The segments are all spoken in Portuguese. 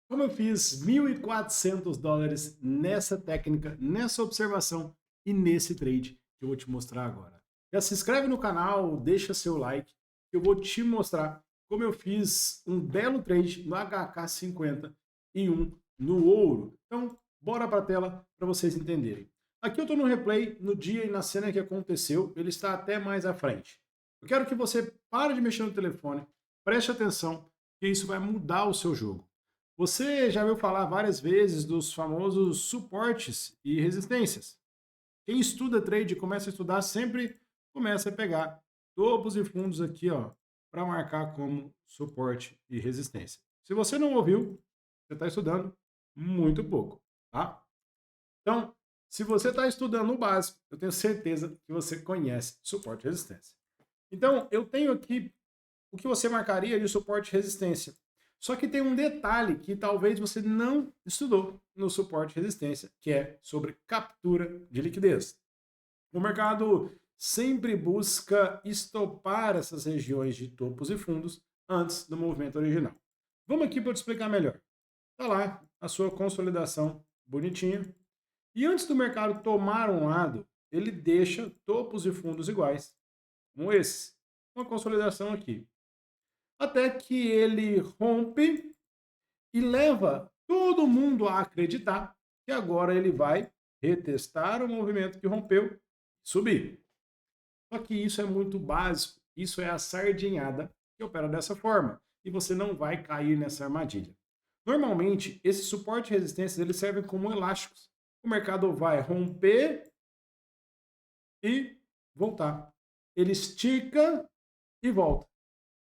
Como eu fiz US$ 1.400 nessa técnica, nessa observação e nesse trade que eu vou te mostrar agora. Já se inscreve no canal, deixa seu like, que eu vou te mostrar como eu fiz um belo trade no HK50 e um no ouro. Então, bora para a tela para vocês entenderem. Aqui eu estou no replay, no dia e na cena que aconteceu, ele está até mais à frente. Eu quero que você pare de mexer no telefone, preste atenção, que isso vai mudar o seu jogo. Você já ouviu falar várias vezes dos famosos suportes e resistências. Quem estuda trade e começa a estudar sempre começa a pegar topos e fundos aqui, ó, para marcar como suporte e resistência. Se você não ouviu, você está estudando muito pouco, tá? Então, se você está estudando o básico, eu tenho certeza que você conhece suporte e resistência. Então, eu tenho aqui o que você marcaria de suporte e resistência. Só que tem um detalhe que talvez você não estudou no suporte e resistência, que é sobre captura de liquidez. O mercado sempre busca estopar essas regiões de topos e fundos antes do movimento original. Vamos aqui para eu te explicar melhor. Está lá a sua consolidação bonitinha. E antes do mercado tomar um lado, ele deixa topos e fundos iguais, como esse. Uma consolidação aqui até que ele rompe e leva todo mundo a acreditar que agora ele vai retestar o movimento que rompeu e subir. Só que isso é muito básico, isso é a sardinhada que opera dessa forma e você não vai cair nessa armadilha. Normalmente, esses suportes e resistências eles servem como elásticos. O mercado vai romper e voltar. Ele estica e volta.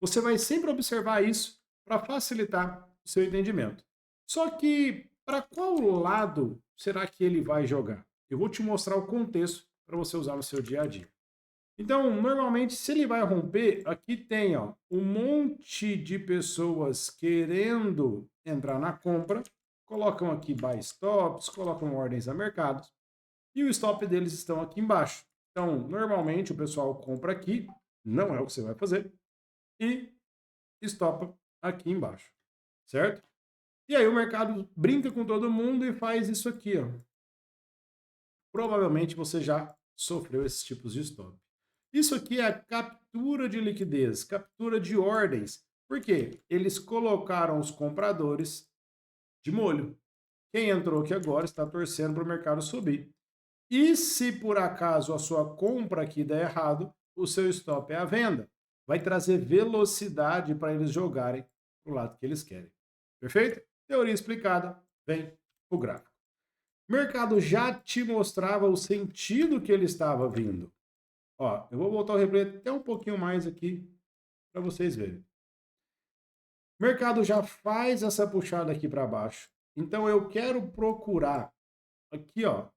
Você vai sempre observar isso para facilitar o seu entendimento. Só que para qual lado será que ele vai jogar? Eu vou te mostrar o contexto para você usar no seu dia a dia. Então, normalmente, se ele vai romper, aqui tem ó, um monte de pessoas querendo entrar na compra, colocam aqui buy stops, colocam ordens a mercados, e o stop deles estão aqui embaixo. Então, normalmente o pessoal compra aqui, não é o que você vai fazer, e estopa aqui embaixo, certo? E aí o mercado brinca com todo mundo e faz isso aqui, ó. Provavelmente você já sofreu esses tipos de stop. Isso aqui é a captura de liquidez, captura de ordens. Por quê? Eles colocaram os compradores de molho. Quem entrou aqui agora está torcendo para o mercado subir. E se por acaso a sua compra aqui der errado, o seu stop é a venda. Vai trazer velocidade para eles jogarem para o lado que eles querem. Perfeito? Teoria explicada, vem o gráfico. O mercado já te mostrava o sentido que ele estava vindo. Ó, eu vou voltar o replay até um pouquinho mais aqui para vocês verem. O mercado já faz essa puxada aqui para baixo. Então eu quero procurar aqui, ó,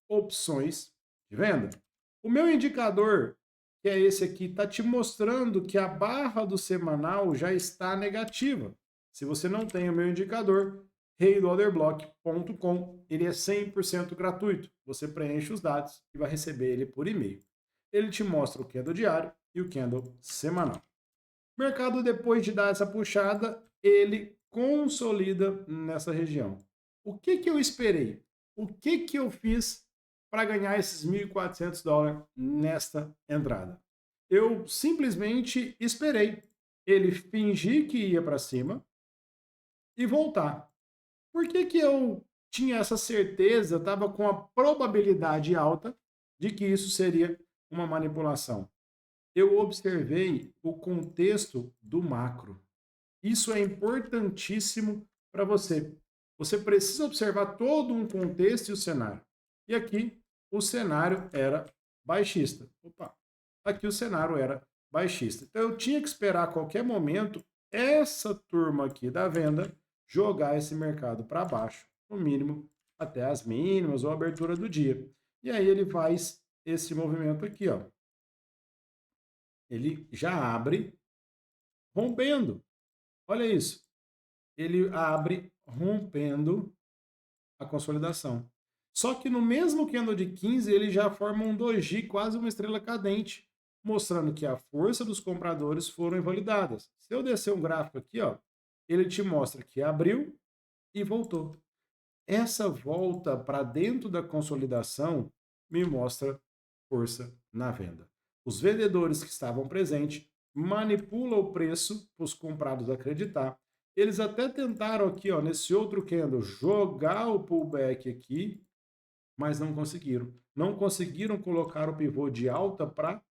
opções de venda. O meu indicador, que é esse aqui, está te mostrando que a barra do semanal já está negativa. Se você não tem o meu indicador, reidollerblock.com, ele é 100% gratuito. Você preenche os dados e vai receber ele por e-mail. Ele te mostra o candle diário e o candle semanal. O mercado, depois de dar essa puxada, ele consolida nessa região. O que que eu esperei? O que que eu fiz para ganhar esses US$ 1.400 nesta entrada? Eu simplesmente esperei ele fingir que ia para cima e voltar. Por que que eu tinha essa certeza, estava com a probabilidade alta de que isso seria uma manipulação? Eu observei o contexto do macro. Isso é importantíssimo para você. Você precisa observar todo um contexto e o cenário. E aqui o cenário era baixista. Opa, aqui o cenário era baixista. Então eu tinha que esperar a qualquer momento essa turma aqui da venda jogar esse mercado para baixo, no mínimo até as mínimas ou a abertura do dia. E aí ele faz esse movimento aqui, ó. Ele já abre rompendo. Olha isso. Ele abre rompendo a consolidação. Só que no mesmo candle de 15, ele já forma um doji, quase uma estrela cadente, mostrando que a força dos compradores foram invalidadas. Se eu descer um gráfico aqui, ó, ele te mostra que abriu, e voltou. Essa volta para dentro da consolidação me mostra força na venda. Os vendedores que estavam presentes manipulam o preço para os comprados acreditar. Eles até tentaram aqui, ó, nesse outro candle, jogar o pullback aqui, mas não conseguiram. Não conseguiram colocar o pivô de alta para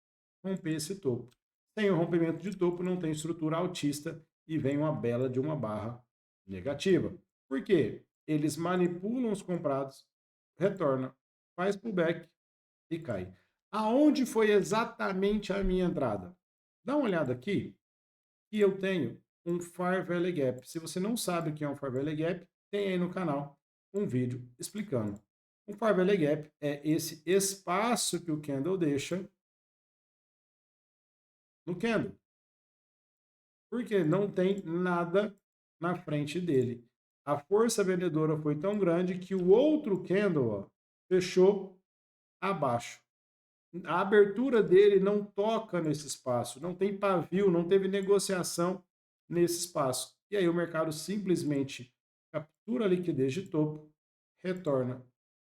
romper esse topo. Sem o rompimento de topo, não tem estrutura altista e vem uma bela de uma barra negativa. Por quê? Eles manipulam os comprados, retorna, faz pullback e cai. Aonde foi exatamente a minha entrada? Dá uma olhada aqui, que eu tenho um Far Valley Gap. Se você não sabe o que é um Far Valley Gap, tem aí no canal um vídeo explicando. Um Far Valley Gap é esse espaço que o candle deixa no candle, porque não tem nada na frente dele. A força vendedora foi tão grande que o outro candle, ó, fechou abaixo. A abertura dele não toca nesse espaço, não tem pavio, não teve negociação nesse espaço. E aí o mercado simplesmente captura a liquidez de topo, retorna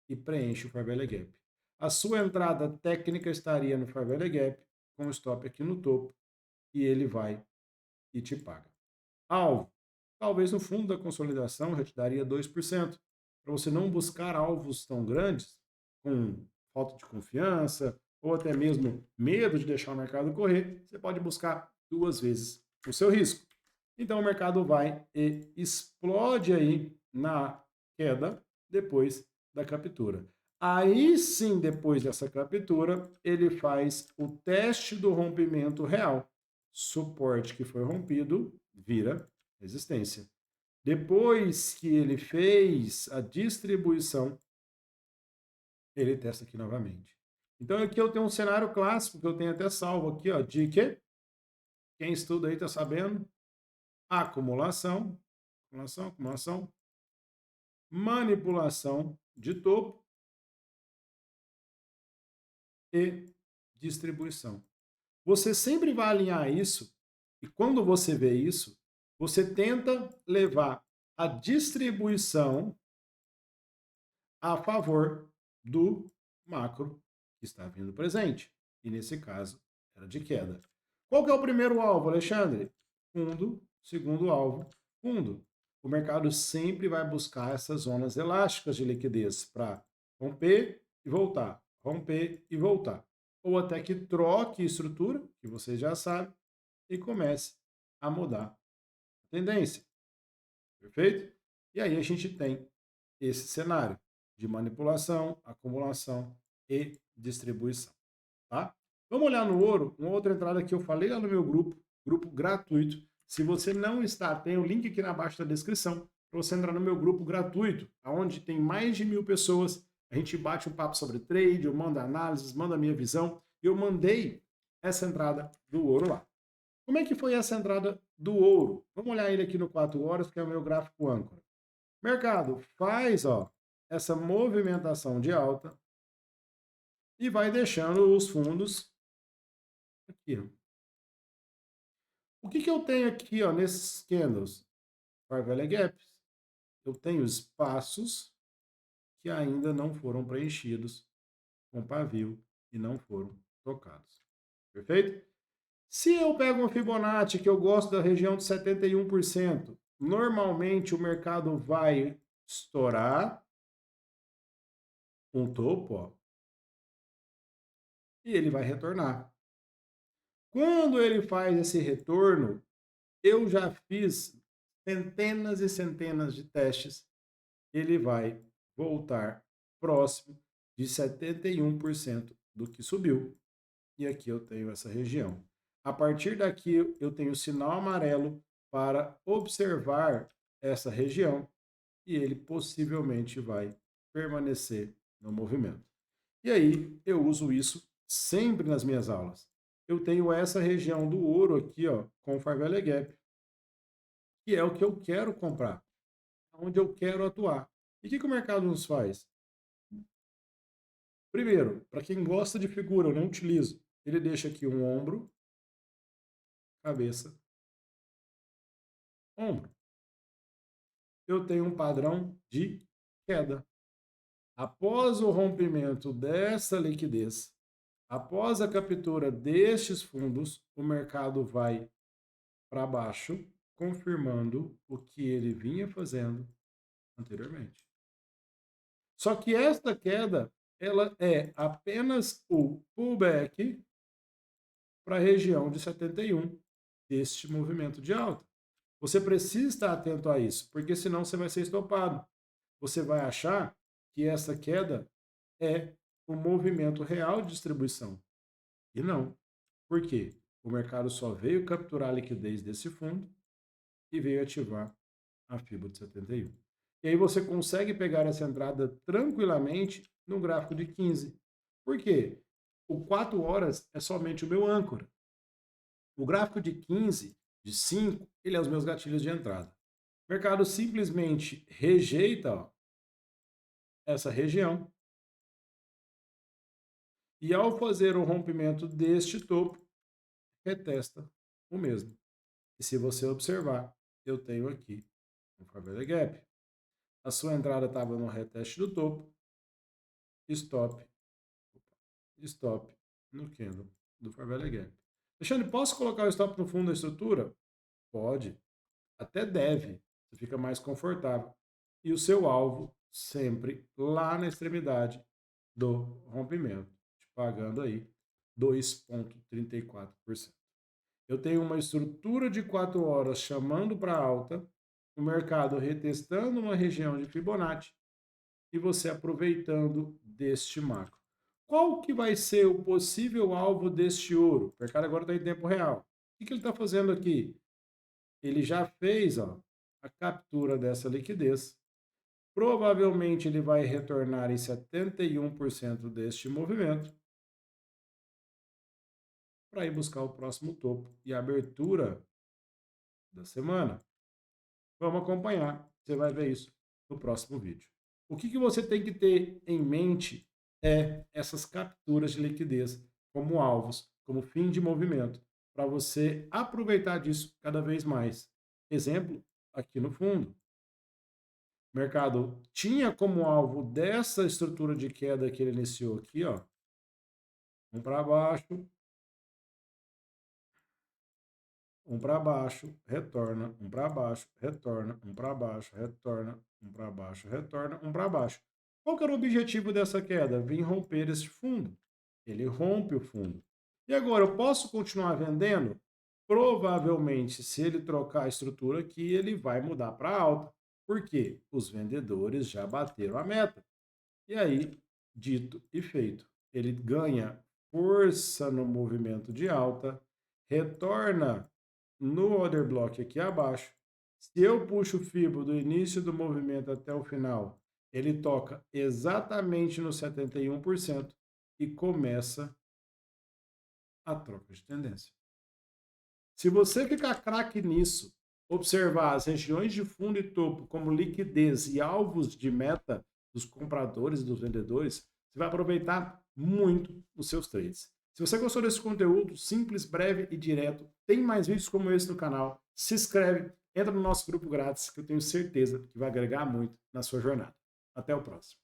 e preenche o Fair Value Gap. A sua entrada técnica estaria no Fair Value Gap, com o stop aqui no topo, e ele vai e te paga. Alvo. Talvez no fundo da consolidação já te daria 2%. Para você não buscar alvos tão grandes, com falta de confiança, ou até mesmo medo de deixar o mercado correr, você pode buscar 2 vezes o seu risco. Então o mercado vai e explode aí na queda depois da captura. Aí sim, depois dessa captura, ele faz o teste do rompimento real. Suporte que foi rompido vira resistência. Depois que ele fez a distribuição, ele testa aqui novamente. Então aqui eu tenho um cenário clássico que eu tenho até salvo aqui, ó, de que quem estuda aí está sabendo, acumulação, acumulação, acumulação, manipulação de topo e distribuição. Você sempre vai alinhar isso e quando você vê isso, você tenta levar a distribuição a favor do macro que está vindo presente. E nesse caso, era de queda. Qual que é o primeiro alvo, Alexandre? Fundo. Segundo alvo, fundo. O mercado sempre vai buscar essas zonas elásticas de liquidez para romper e voltar, romper e voltar. Ou até que troque estrutura, que você já sabe, e comece a mudar a tendência. Perfeito? E aí a gente tem esse cenário de manipulação, acumulação e distribuição, tá? Vamos olhar no ouro, uma outra entrada que eu falei lá no meu grupo gratuito. Se você não está, tem o link aqui abaixo da descrição para você entrar no meu grupo gratuito, onde tem mais de 1000 pessoas. A gente bate um papo sobre trade, eu mando análises, mando a minha visão. Eu mandei essa entrada do ouro lá. Como é que foi essa entrada do ouro? Vamos olhar ele aqui no 4 horas, que é o meu gráfico âncora. Mercado faz, ó, essa movimentação de alta e vai deixando os fundos aqui. Ó. O que eu tenho aqui, ó, nesses candles? Fair Value Gaps. Eu tenho espaços que ainda não foram preenchidos com pavio e não foram tocados. Perfeito? Se eu pego um Fibonacci, que eu gosto da região de 71%, normalmente o mercado vai estourar um topo, ó, e ele vai retornar. Quando ele faz esse retorno, eu já fiz centenas e centenas de testes, ele vai voltar próximo de 71% do que subiu. E aqui eu tenho essa região. A partir daqui eu tenho sinal amarelo para observar essa região e ele possivelmente vai permanecer no movimento. E aí eu uso isso sempre nas minhas aulas. Eu tenho essa região do ouro aqui, ó, com o Fair Value Gap, que é o que eu quero comprar, onde eu quero atuar. E o que o mercado nos faz? Primeiro, para quem gosta de figura, eu não utilizo. Ele deixa aqui um ombro, cabeça, ombro. eu tenho um padrão de queda. Após o rompimento dessa liquidez, após a captura destes fundos, o mercado vai para baixo, confirmando o que ele vinha fazendo anteriormente. Só que esta queda, ela é apenas o pullback para a região de 71 deste movimento de alta. Você precisa estar atento a isso, porque senão você vai ser estopado. Você vai achar que essa queda é o movimento real de distribuição. E não. Por quê? O mercado só veio capturar a liquidez desse fundo e veio ativar a FIBA de 71. E aí você consegue pegar essa entrada tranquilamente no gráfico de 15. Por quê? O 4 horas é somente o meu âncora. O gráfico de 15, de 5, ele é os meus gatilhos de entrada. O mercado simplesmente rejeita, ó, essa região. E ao fazer o rompimento deste topo, retesta o mesmo. E se você observar, eu tenho aqui um Fairvalue Gap. A sua entrada estava no reteste do topo, stop, stop no candle do Fairvalue Gap. Alexandre, posso colocar o stop no fundo da estrutura? Pode, até deve, você fica mais confortável. E o seu alvo sempre lá na extremidade do rompimento, te pagando aí 2,34%. Eu tenho uma estrutura de 4 horas chamando para alta, o mercado retestando uma região de Fibonacci e você aproveitando deste macro. Qual que vai ser o possível alvo deste ouro? O mercado agora está em tempo real. O que ele está fazendo aqui? Ele já fez, ó, a captura dessa liquidez. Provavelmente ele vai retornar em 71% deste movimento para ir buscar o próximo topo e a abertura da semana. Vamos acompanhar, você vai ver isso no próximo vídeo. O que você tem que ter em mente é essas capturas de liquidez como alvos, como fim de movimento, para você aproveitar disso cada vez mais. Exemplo, aqui no fundo. O mercado tinha como alvo dessa estrutura de queda que ele iniciou aqui, ó, um para baixo, um para baixo, retorna, um para baixo, retorna, um para baixo, retorna, um para baixo, retorna, um para baixo. Qual que era o objetivo dessa queda? Vir romper este fundo. Ele rompe o fundo. E agora, eu posso continuar vendendo? Provavelmente, se ele trocar a estrutura aqui, ele vai mudar para alta. Por quê? Os vendedores já bateram a meta. E aí, dito e feito, ele ganha força no movimento de alta, retorna no order block aqui abaixo. Se eu puxo o FIBO do início do movimento até o final, ele toca exatamente no 71% e começa a troca de tendência. Se você ficar craque nisso, observar as regiões de fundo e topo como liquidez e alvos de meta dos compradores e dos vendedores, você vai aproveitar muito os seus trades. Se você gostou desse conteúdo simples, breve e direto, tem mais vídeos como esse no canal, se inscreve, entra no nosso grupo grátis, que eu tenho certeza que vai agregar muito na sua jornada. Até o próximo.